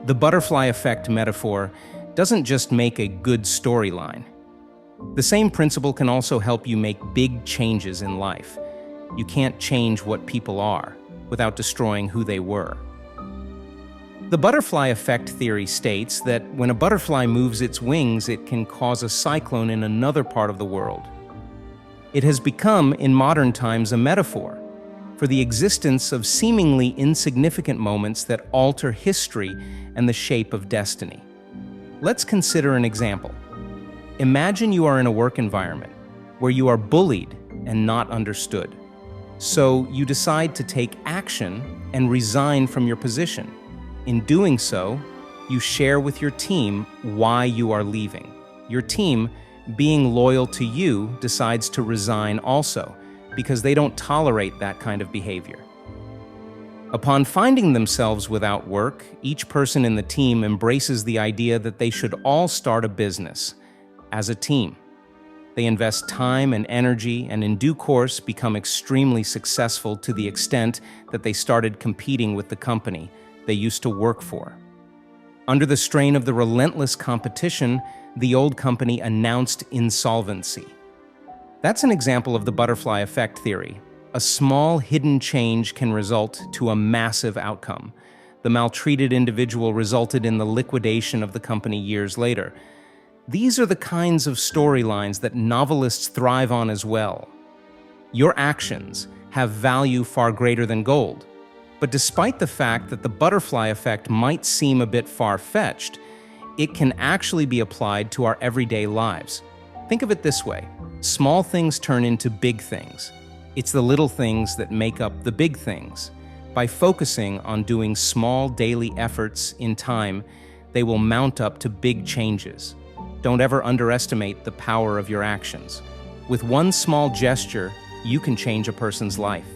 The butterfly effect metaphor doesn't just make a good storyline. The same principle can also help you make big changes in life. You can't change what people are without destroying who they were. The butterfly effect theory states that when a butterfly moves its wings, it can cause a cyclone in another part of the world. It has become, in modern times, a metaphor for the existence of seemingly insignificant moments that alter history and the shape of destiny. Let's consider an example. Imagine you are in a work environment where you are bullied and not understood. So you decide to take action and resign from your position. In doing so, you share with your team why you are leaving. Your team, being loyal to you, decides to resign also, because they don't tolerate that kind of behavior. Upon finding themselves without work, each person in the team embraces the idea that they should all start a business as a team. They invest time and energy and in due course become extremely successful to the extent that they started competing with the company they used to work for. Under the strain of the relentless competition, the old company announced insolvency. That's an example of the butterfly effect theory. A small hidden change can result to a massive outcome. The maltreated individual resulted in the liquidation of the company years later. These are the kinds of storylines that novelists thrive on as well. Your actions have value far greater than gold. But despite the fact that the butterfly effect might seem a bit far-fetched, it can actually be applied to our everyday lives. Think of it this way: small things turn into big things. It's the little things that make up the big things. By focusing on doing small daily efforts in time, they will mount up to big changes. Don't ever underestimate the power of your actions. With one small gesture, you can change a person's life.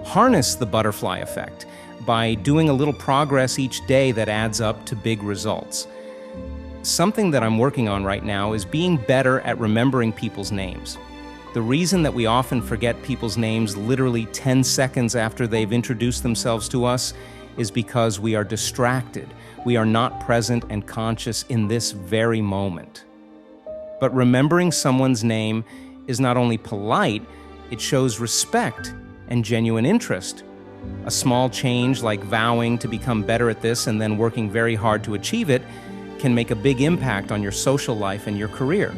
Harness the butterfly effect by doing a little progress each day that adds up to big results. Something that I'm working on right now is being better at remembering people's names. The reason that we often forget people's names literally 10 seconds after they've introduced themselves to us is because we are distracted. We are not present and conscious in this very moment. But remembering someone's name is not only polite, it shows respect and genuine interest. A small change like vowing to become better at this and then working very hard to achieve it can make a big impact on your social life and your career.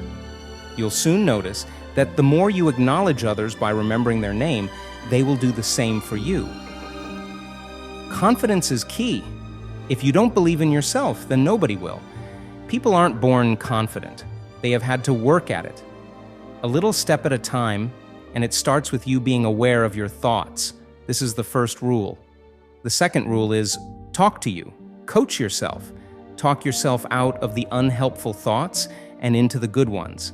You'll soon notice that the more you acknowledge others by remembering their name, they will do the same for you. Confidence is key. If you don't believe in yourself, then nobody will. People aren't born confident. They have had to work at it. A little step at a time, and it starts with you being aware of your thoughts. This is the first rule. The second rule is talk to you. Coach yourself. Talk yourself out of the unhelpful thoughts and into the good ones.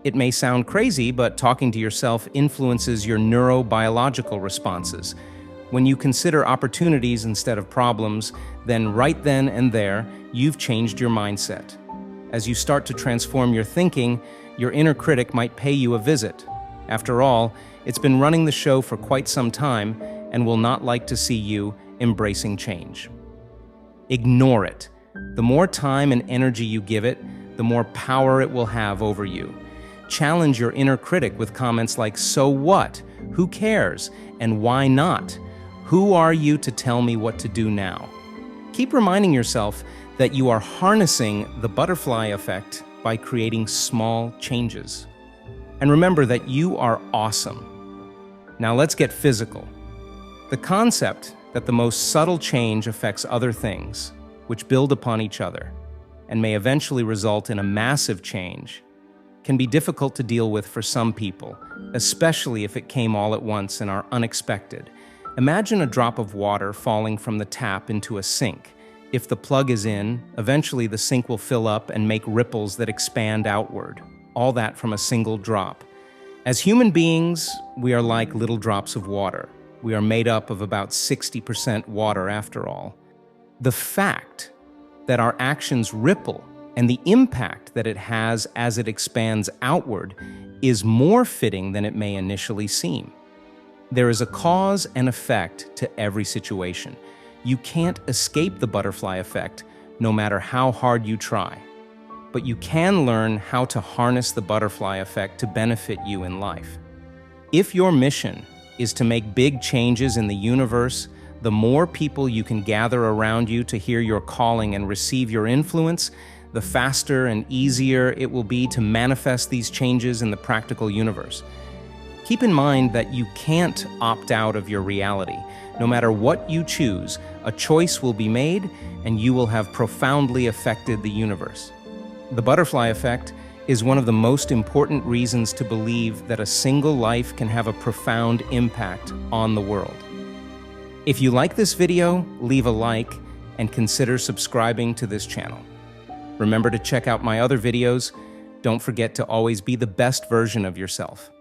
It may sound crazy, but talking to yourself influences your neurobiological responses. When you consider opportunities instead of problems, then right then and there, you've changed your mindset. As you start to transform your thinking, your inner critic might pay you a visit. After all, it's been running the show for quite some time and will not like to see you embracing change. Ignore it. The more time and energy you give it, the more power it will have over you. Challenge your inner critic with comments like, "So what? Who cares? And why not? Who are you to tell me what to do now?" Keep reminding yourself that you are harnessing the butterfly effect by creating small changes. And remember that you are awesome. Now let's get physical. The concept that the most subtle change affects other things, which build upon each other, and may eventually result in a massive change, can be difficult to deal with for some people, especially if it came all at once and are unexpected. Imagine a drop of water falling from the tap into a sink. If the plug is in, eventually the sink will fill up and make ripples that expand outward. All that from a single drop. As human beings, we are like little drops of water. We are made up of about 60% water after all. The fact that our actions ripple and the impact that it has as it expands outward is more fitting than it may initially seem. There is a cause and effect to every situation. You can't escape the butterfly effect, no matter how hard you try. But you can learn how to harness the butterfly effect to benefit you in life. If your mission is to make big changes in the universe, the more people you can gather around you to hear your calling and receive your influence, the faster and easier it will be to manifest these changes in the practical universe. Keep in mind that you can't opt out of your reality. No matter what you choose, a choice will be made and you will have profoundly affected the universe. The butterfly effect is one of the most important reasons to believe that a single life can have a profound impact on the world. If you like this video, leave a like and consider subscribing to this channel. Remember to check out my other videos. Don't forget to always be the best version of yourself.